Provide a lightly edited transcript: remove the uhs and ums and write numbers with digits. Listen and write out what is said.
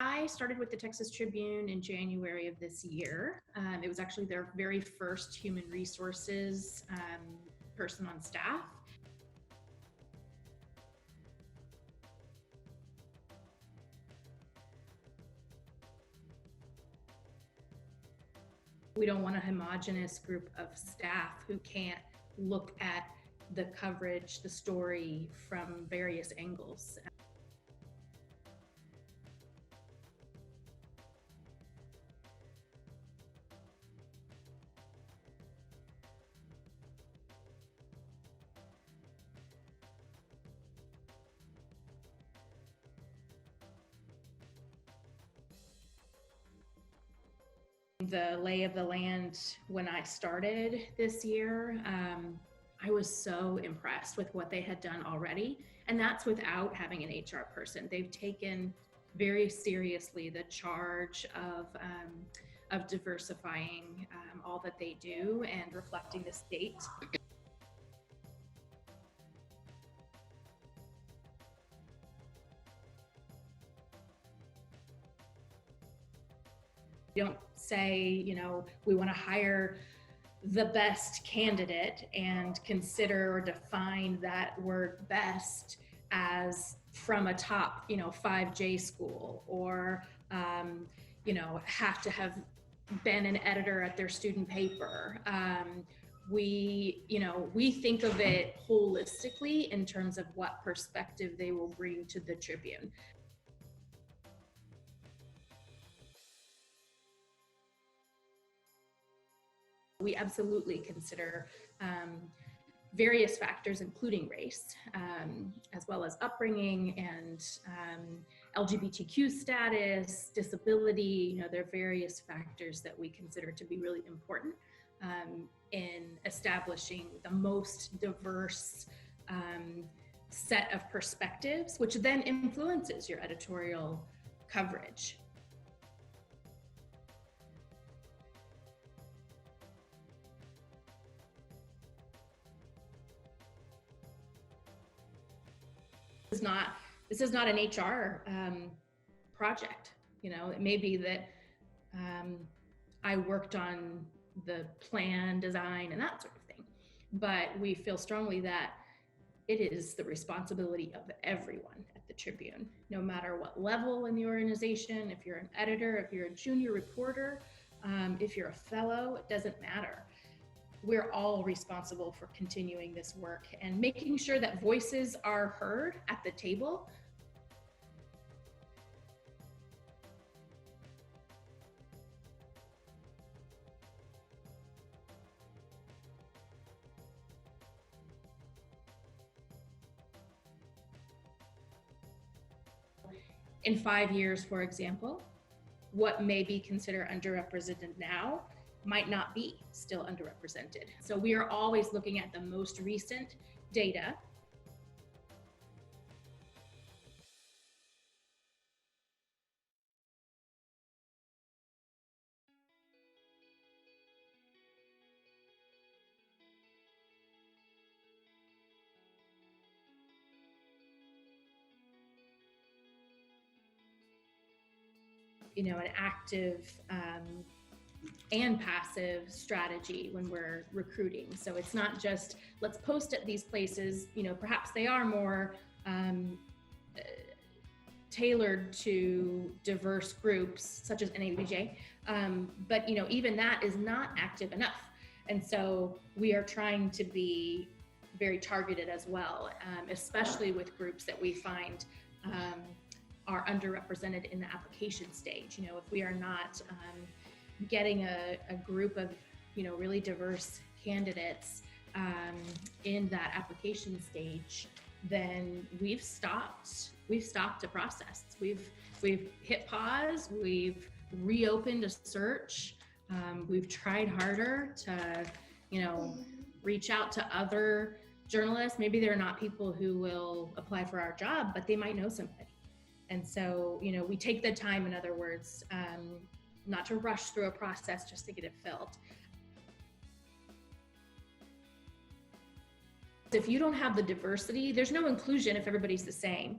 I started with the Texas Tribune in January of this year. It was actually their very first human resources person on staff. We don't want a homogenous group of staff who can't look at the coverage, the story from various angles. The lay of the land when I started this year, I was so impressed with what they had done already. And that's without having an HR person. They've taken very seriously the charge of diversifying all that they do and reflecting the state. We don't say, we want to hire the best candidate and consider or define that word best as from a top, 5J school, or, have to have been an editor at their student paper. We think of it holistically in terms of what perspective they will bring to the Tribune. We absolutely consider various factors, including race, as well as upbringing and LGBTQ status, disability. There are various factors that we consider to be really important in establishing the most diverse set of perspectives, which then influences your editorial coverage. This is not an HR project. It may be that I worked on the plan, design, and that sort of thing, but we feel strongly that it is the responsibility of everyone at the Tribune, no matter what level in the organization. If you're an editor, if you're a junior reporter, if you're a fellow, it doesn't matter. We're all responsible for continuing this work and making sure that voices are heard at the table. In 5 years, for example, what may be considered underrepresented now might not be still underrepresented. So we are always looking at the most recent data. An active and passive strategy when we're recruiting. So it's not just let's post at these places. Perhaps they are more tailored to diverse groups such as NABJ, but even that is not active enough. And so we are trying to be very targeted as well, especially with groups that we find are underrepresented in the application stage. If we are not getting a group of really diverse candidates in that application stage, then we've stopped a process. We've hit pause, we've reopened a search, we've tried harder to reach out to other journalists. Maybe they're not people who will apply for our job, but they might know somebody. And so we take the time, in other words, not to rush through a process just to get it filled. If you don't have the diversity, there's no inclusion if everybody's the same.